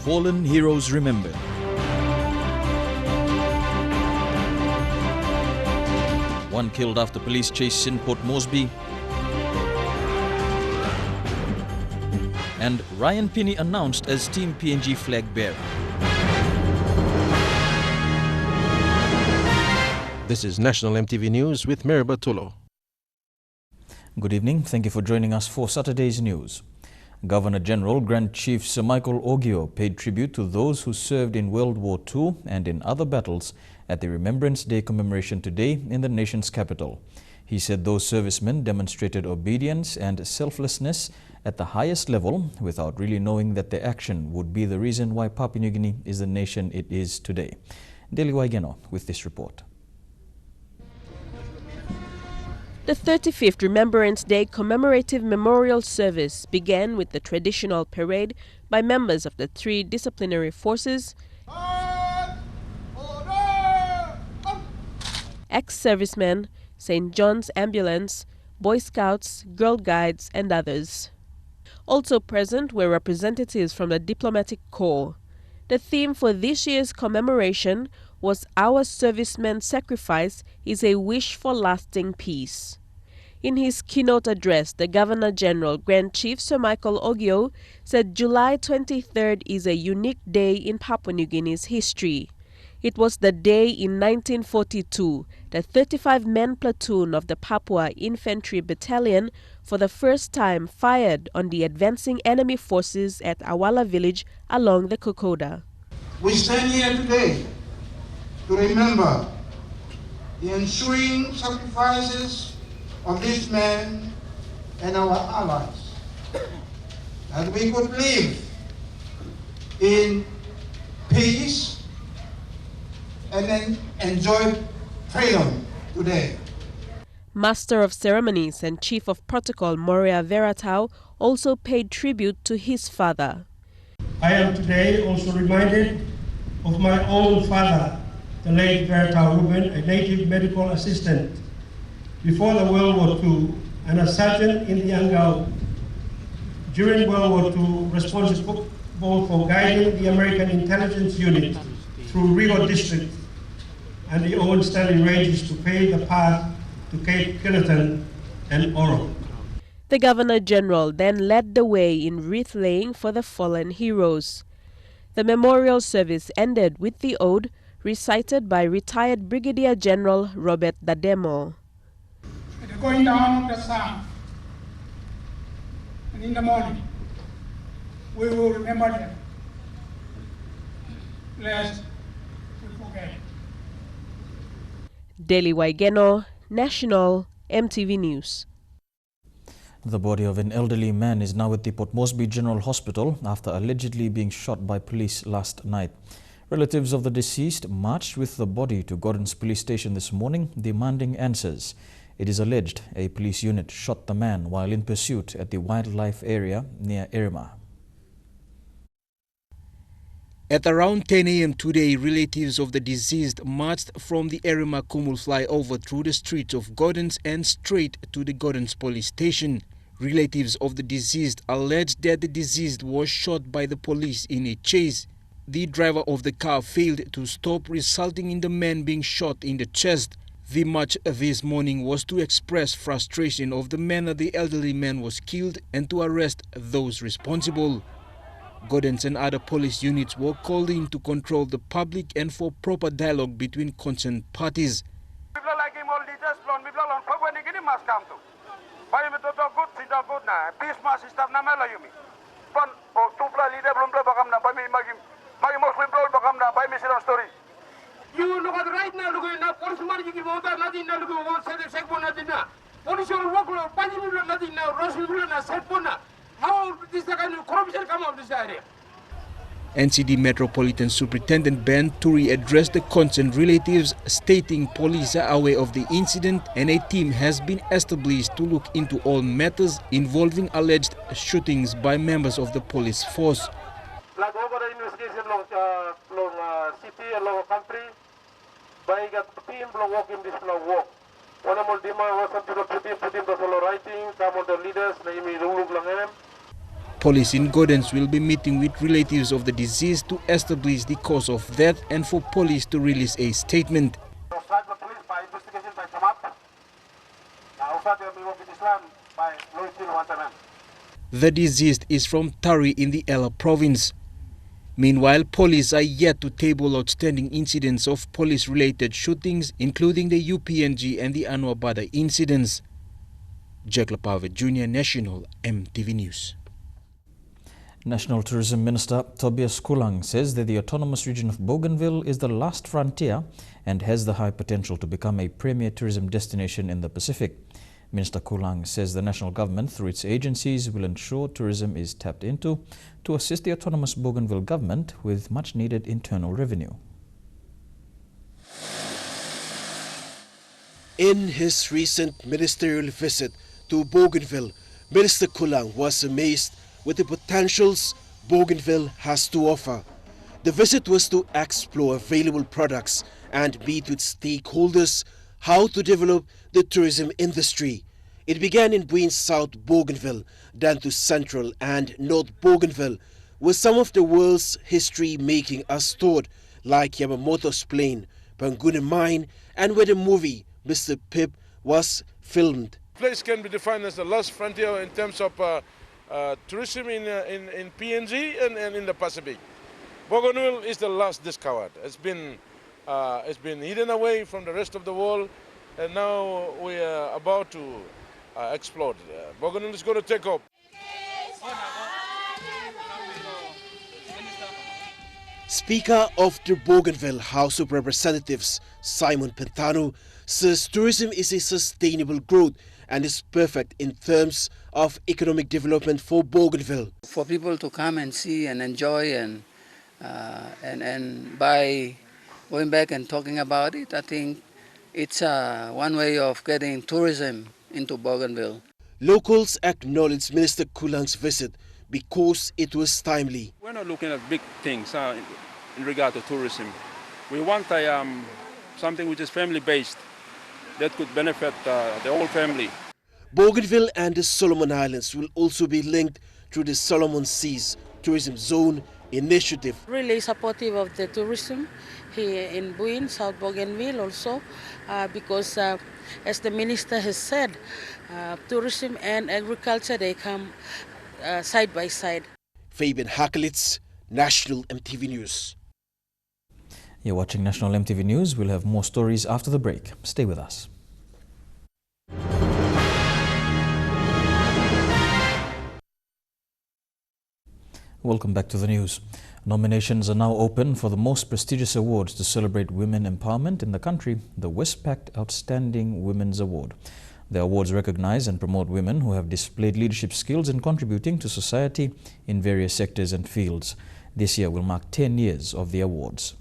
Fallen Heroes Remembered. One killed after police chase in Port Moresby. And Ryan Pini announced as Team PNG flag bearer. This is National EMTV News with Mary Bartolo. Good evening. Thank you for joining us for Saturday's news. Governor-General Grand Chief Sir Michael Ogier paid tribute to those who served in World War II and in other battles at the Remembrance Day commemoration today in the nation's capital. He said those servicemen demonstrated obedience and selflessness at the highest level without really knowing that their action would be the reason why Papua New Guinea is the nation it is today. Deli Waigeno with this report. The 35th Remembrance Day commemorative memorial service began with the traditional parade by members of the three disciplinary forces, ex-servicemen, St. John's Ambulance, Boy Scouts, Girl Guides, and others. Also present were representatives from the Diplomatic Corps. The theme for this year's commemoration was "Our Servicemen's Sacrifice is a Wish for Lasting Peace." In his keynote address, the Governor-General Grand Chief Sir Michael Ogier said July 23rd is a unique day in Papua New Guinea's history. It was the day in 1942 the 35-man platoon of the Papua Infantry Battalion for the first time fired on the advancing enemy forces at Awala village along the Kokoda. We stand here today to remember the ensuing sacrifices of these men and our allies, that we could live in peace and then enjoy freedom today. Master of Ceremonies and Chief of Protocol Moria Veratau also paid tribute to his father. I am today also reminded of my own father, the late Veratau Ruben, a native medical assistant before the World War II and a sergeant in the Angao during World War II, responsible for guiding the American intelligence unit through Rio District and the Owen Stanley Ranges to pave the path to Cape Kineton and Oro. The Governor-General then led the way in wreath-laying for the fallen heroes. The memorial service ended with the ode recited by retired Brigadier General Robert Dademo. At the going down of the sun, and in the morning, we will remember them, lest we forget. Deli Waigeno, National EMTV News. The body of an elderly man is now at the Port Moresby General Hospital after allegedly being shot by police last night. Relatives of the deceased marched with the body to Gordon's police station this morning, demanding answers. It is alleged a police unit shot the man while in pursuit at the wildlife area near Erima. At around 10 a.m. today, relatives of the deceased marched from the Erima Kumul flyover through the streets of Gordons and straight to the Gordons police station. Relatives of the deceased alleged that the deceased was shot by the police in a chase. The driver of the car failed to stop, resulting in the man being shot in the chest. The march this morning was to express frustration of the manner the elderly man was killed and to arrest those responsible. Gordons and other police units were called in to control the public and for proper dialogue between concerned parties. You look at right now, look at police man, you give order, nothing now, look at one set of second, nothing now. Police will work, nothing now, Ross Sepona. How this kind of corruption come out of this area? NCD Metropolitan Superintendent Ben Turi addressed the concerned relatives, stating police are aware of the incident and a team has been established to look into all matters involving alleged shootings by members of the police force. Like over the investigation long city and long country, by the team long walk in this long walk. One of the demand was something to put in the solo writing, some of the leaders, name is Ulug Langem. Police in Gordons will be meeting with relatives of the deceased to establish the cause of death and for police to release a statement. The deceased is from Tari in the Ella province. Meanwhile, police are yet to table outstanding incidents of police-related shootings, including the UPNG and the Anwabada incidents. Jack Lapave Jr., National EMTV News. National Tourism Minister Tobias Kulang says that the autonomous region of Bougainville is the last frontier and has the high potential to become a premier tourism destination in the Pacific. Minister Kulang says the national government, through its agencies, will ensure tourism is tapped into to assist the autonomous Bougainville government with much-needed internal revenue. In his recent ministerial visit to Bougainville, Minister Kulang was amazed with the potentials Bougainville has to offer. The visit was to explore available products and meet with stakeholders how to develop the tourism industry. It began in Buin South Bougainville, then to Central and North Bougainville, with some of the world's history making us stored, like Yamamoto's plane, Panguna Mine, and where the movie Mr. Pip was filmed. The place can be defined as the last frontier in terms of tourism in PNG and in the Pacific. Bougainville is the last discovered. It's been hidden away from the rest of the world, and now we are about to explode. Bougainville is going to take off. Speaker of the Bougainville House of Representatives, Simon Pentano, says tourism is a sustainable growth and is perfect in terms of economic development for Bougainville. For people to come and see and enjoy and by going back and talking about it, I think it's one way of getting tourism into Bougainville. Locals acknowledged Minister Kulang's visit because it was timely. We're not looking at big things in regard to tourism. We want something which is family-based that could benefit the whole family. Bougainville and the Solomon Islands will also be linked through the Solomon Seas Tourism Zone initiative. Really supportive of the tourism here in Buin, South Bougainville also, because as the minister has said, tourism and agriculture, they come side by side. Fabian Hakelitz, National EMTV News. You're watching National EMTV News. We'll have more stories after the break. Stay with us. Welcome back to the news. Nominations are now open for the most prestigious awards to celebrate women empowerment in the country, the Westpac Outstanding Women's Award. The awards recognize and promote women who have displayed leadership skills in contributing to society in various sectors and fields. This year will mark 10 years of the awards.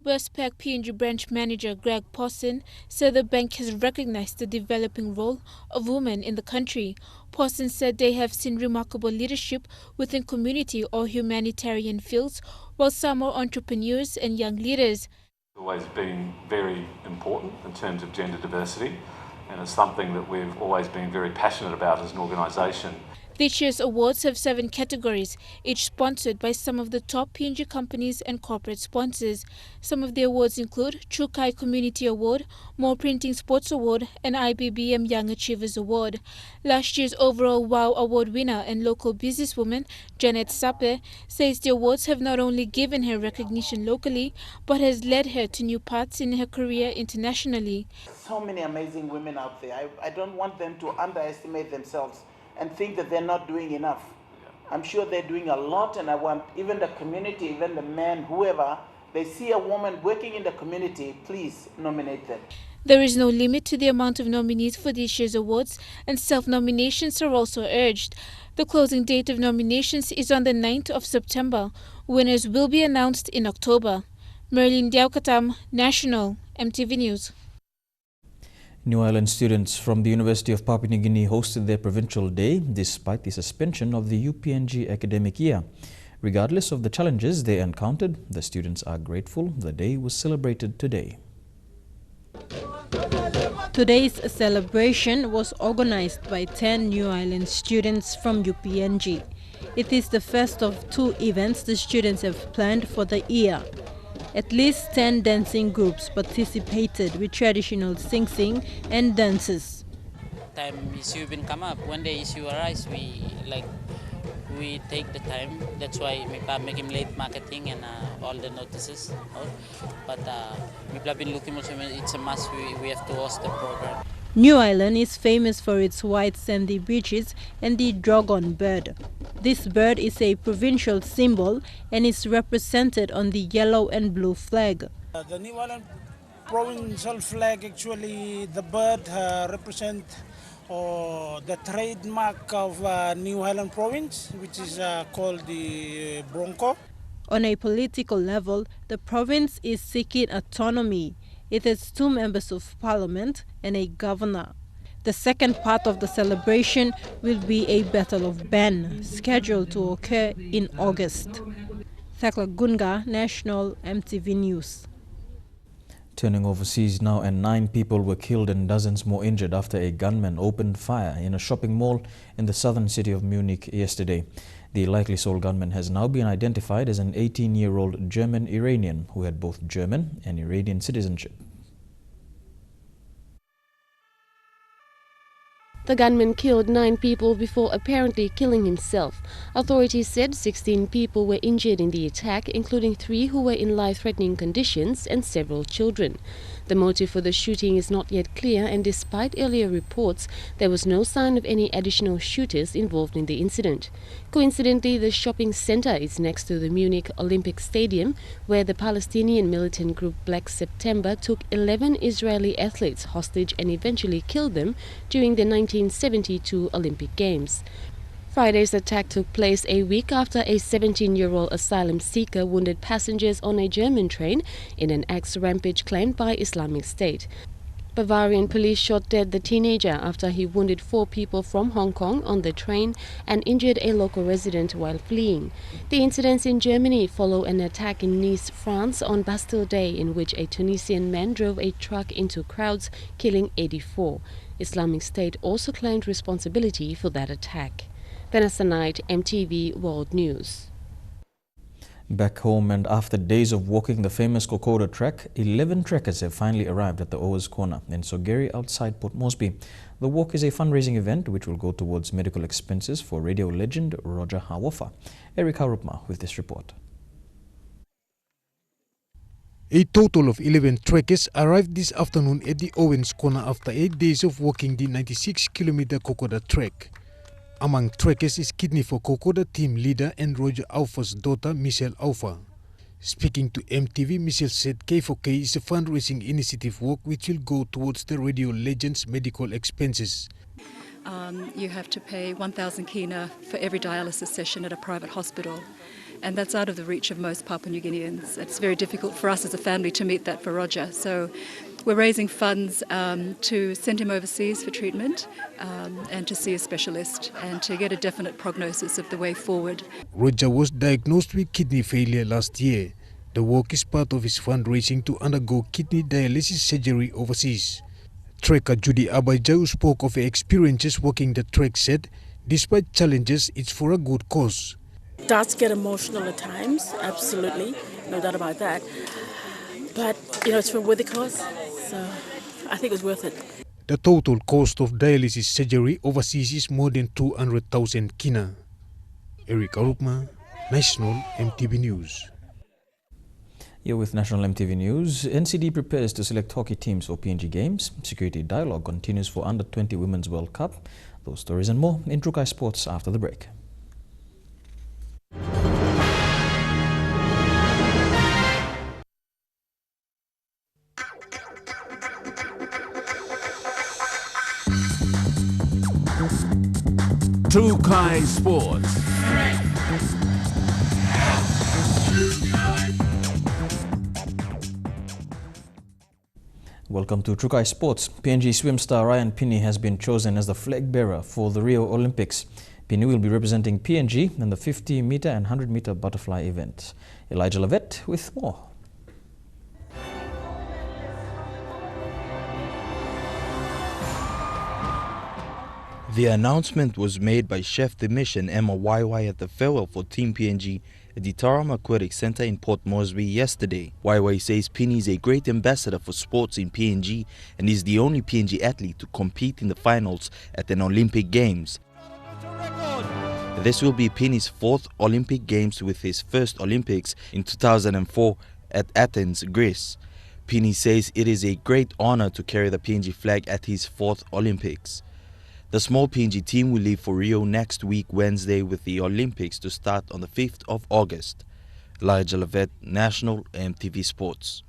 Westpac PNG branch manager Greg Posson said the bank has recognized the developing role of women in the country. Posson said they have seen remarkable leadership within community or humanitarian fields, while some are entrepreneurs and young leaders. It's always been very important in terms of gender diversity, and it's something that we've always been very passionate about as an organisation. This year's awards have 7 categories, each sponsored by some of the top PNG companies and corporate sponsors. Some of the awards include Chukai Community Award, More Printing Sports Award, and IBBM Young Achievers Award. Last year's overall WOW Award winner and local businesswoman, Janet Sape, says the awards have not only given her recognition locally, but has led her to new paths in her career internationally. So many amazing women out there. I don't want them to underestimate themselves and think that they're not doing enough. I'm sure they're doing a lot, and I want even the community, even the men, whoever, they see a woman working in the community, please nominate them. There is no limit to the amount of nominees for this year's awards, and self-nominations are also urged. The closing date of nominations is on the 9th of September. Winners will be announced in October. Merlin Diaukatam, National EMTV News. New Island students from the University of Papua New Guinea hosted their provincial day despite the suspension of the UPNG academic year. Regardless of the challenges they encountered, the students are grateful the day was celebrated today. Today's celebration was organized by 10 New Island students from UPNG. It is the first of 2 events the students have planned for the year. At least 10 dancing groups participated with traditional sing-sing and dances. Time issue been come up. When the issue arise, we take the time. That's why we make him late marketing and all the notices. But we have been looking. It's a must. We have to host the program. New Island is famous for its white sandy beaches and the dragon bird. This bird is a provincial symbol and is represented on the yellow and blue flag. The New Island provincial flag, actually, the bird represents the trademark of New Highland province, which is called the Bronco. On a political level, the province is seeking autonomy. It has 2 members of parliament and a governor. The second part of the celebration will be a Battle of Ben, scheduled to occur in August. Thakla Gunga, National EMTV News. Turning overseas now, and 9 people were killed and dozens more injured after a gunman opened fire in a shopping mall in the southern city of Munich yesterday. The likely sole gunman has now been identified as an 18-year-old German-Iranian who had both German and Iranian citizenship. The gunman killed 9 people before apparently killing himself. Authorities said 16 people were injured in the attack, including 3 who were in life-threatening conditions and several children. The motive for the shooting is not yet clear, and despite earlier reports, there was no sign of any additional shooters involved in the incident. Coincidentally, the shopping center is next to the Munich Olympic Stadium, where the Palestinian militant group Black September took 11 Israeli athletes hostage and eventually killed them during the 1972 Olympic Games. Friday's attack took place a week after a 17-year-old asylum seeker wounded passengers on a German train in an axe rampage claimed by Islamic State. Bavarian police shot dead the teenager after he wounded 4 people from Hong Kong on the train and injured a local resident while fleeing. The incidents in Germany follow an attack in Nice, France on Bastille Day, in which a Tunisian man drove a truck into crowds, killing 84. Islamic State also claimed responsibility for that attack. Vanessa Knight, EMTV World News. Back home, and after days of walking the famous Kokoda track, 11 trekkers have finally arrived at the Owers Corner in Sogeri outside Port Moresby. The walk is a fundraising event which will go towards medical expenses for radio legend Roger Hawofa. Eric Harupma with this report. A total of 11 trekkers arrived this afternoon at the Owens Corner after 8 days of walking the 96-kilometer Kokoda trek. Among trekkers is Kidney for Kokoda team leader and Roger Aufa's daughter, Michelle Aufa. Speaking to MTV, Michelle said K4K is a fundraising initiative walk which will go towards the radio legend's medical expenses. You have to pay 1,000 kina for every dialysis session at a private hospital, and that's out of the reach of most Papua New Guineans. It's very difficult for us as a family to meet that for Roger. So we're raising funds to send him overseas for treatment and to see a specialist and to get a definite prognosis of the way forward. Roger was diagnosed with kidney failure last year. The walk is part of his fundraising to undergo kidney dialysis surgery overseas. Trekker Judy Abaija, who spoke of her experiences walking the trek, said, despite challenges, it's for a good cause. It does get emotional at times, absolutely, no doubt about that. But, it's for a worthy cause, so I think it was worth it. The total cost of dialysis surgery overseas is more than 200,000 kina. Eric Arupma, National EMTV News. You're with National EMTV News. NCD prepares to select hockey teams for PNG Games. Security dialogue continues for Under-20 Women's World Cup. Those stories and more in Trukai Sports after the break. Trukai Sports. Welcome to Trukai Sports. PNG swim star Ryan Pini has been chosen as the flag bearer for the Rio Olympics. Pini will be representing PNG in the 50-meter and 100-meter butterfly event. Elijah Lavette with more. The announcement was made by Chef de Mission Emma YY at the farewell for Team PNG at the Taram Aquatic Center in Port Moresby yesterday. YY says Pini is a great ambassador for sports in PNG and is the only PNG athlete to compete in the finals at an Olympic Games. This will be Pini's 4th Olympic Games, with his first Olympics in 2004 at Athens, Greece. Pini says it is a great honor to carry the PNG flag at his 4th Olympics. The small PNG team will leave for Rio next week, Wednesday, with the Olympics to start on the 5th of August. Elijah Levet, National EMTV Sports.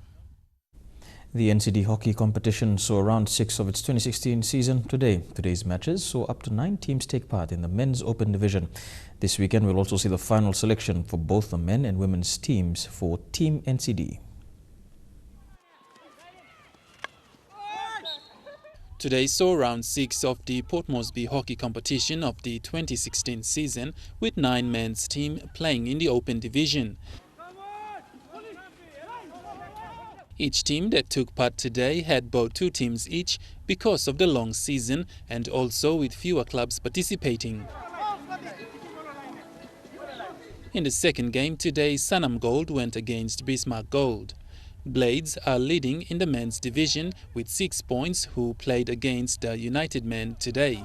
The NCD hockey competition saw round 6 of its 2016 season today. Today's matches saw up to 9 teams take part in the men's open division. This weekend we'll also see the final selection for both the men and women's teams for Team NCD. Today saw round 6 of the Port Moresby hockey competition of the 2016 season, with 9 men's team playing in the open division. Each team that took part today had both 2 teams each because of the long season and also with fewer clubs participating. In the second game today, Sanam Gold went against Bismarck Gold. Blades are leading in the men's division with 6 points, who played against the United Men today.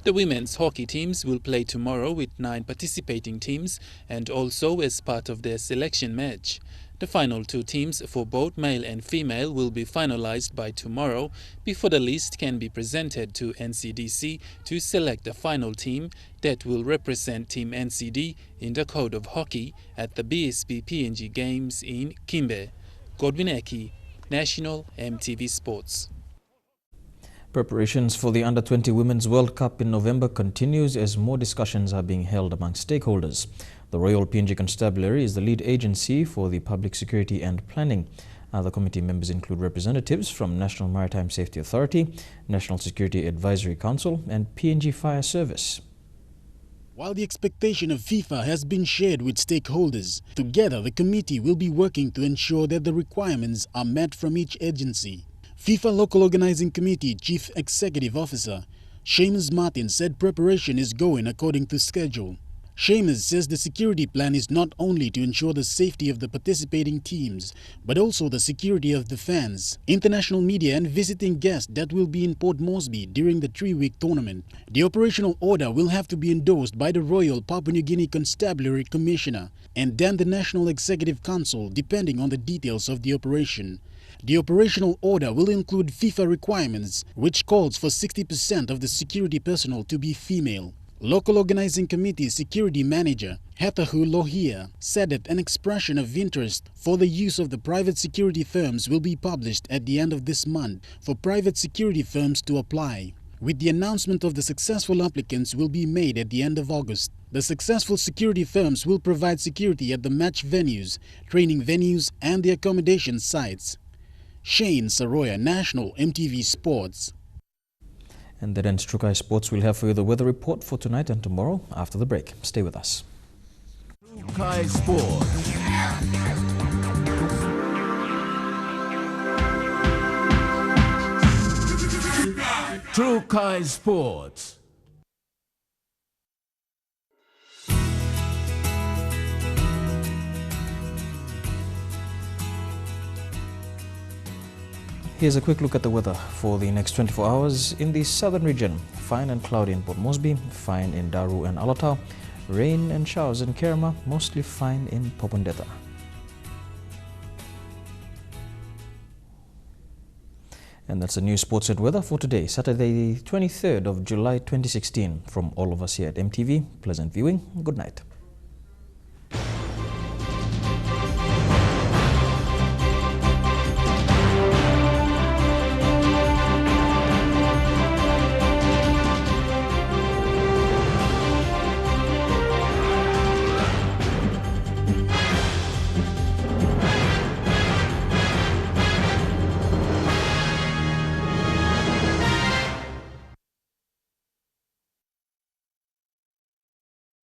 The women's hockey teams will play tomorrow with 9 participating teams and also as part of their selection match. The final 2 teams for both male and female will be finalized by tomorrow before the list can be presented to NCDC to select the final team that will represent Team NCD in the Code of Hockey at the BSP PNG Games in Kimbe. Godwin Eki, National EMTV Sports. Preparations for the Under-20 Women's World Cup in November continues as more discussions are being held among stakeholders. The Royal PNG Constabulary is the lead agency for the public security and planning. Other committee members include representatives from National Maritime Safety Authority, National Security Advisory Council and PNG Fire Service. While the expectation of FIFA has been shared with stakeholders, together the committee will be working to ensure that the requirements are met from each agency. FIFA Local Organizing Committee Chief Executive Officer Seamus Martin said preparation is going according to schedule. Seamus says the security plan is not only to ensure the safety of the participating teams, but also the security of the fans, international media and visiting guests that will be in Port Moresby during the 3-week tournament. The operational order will have to be endorsed by the Royal Papua New Guinea Constabulary Commissioner and then the National Executive Council, depending on the details of the operation. The operational order will include FIFA requirements, which calls for 60% of the security personnel to be female. Local Organizing Committee Security Manager Hetahu Lohia said that an expression of interest for the use of the private security firms will be published at the end of this month for private security firms to apply, with the announcement of the successful applicants will be made at the end of August. The successful security firms will provide security at the match venues, training venues and the accommodation sites. Shane Saroya, National EMTV Sports. And that ends Trukai Sports. We'll have for you the weather report for tonight and tomorrow after the break. Stay with us. Trukai Sports. Trukai Sports. Here's a quick look at the weather for the next 24 hours in the southern region. Fine and cloudy in Port Moresby, fine in Daru and Alatau, rain and showers in Kerma, mostly fine in Popondetta. And that's the new sports and weather for today, Saturday, the 23rd of July 2016. From all of us here at EMTV, pleasant viewing. Good night.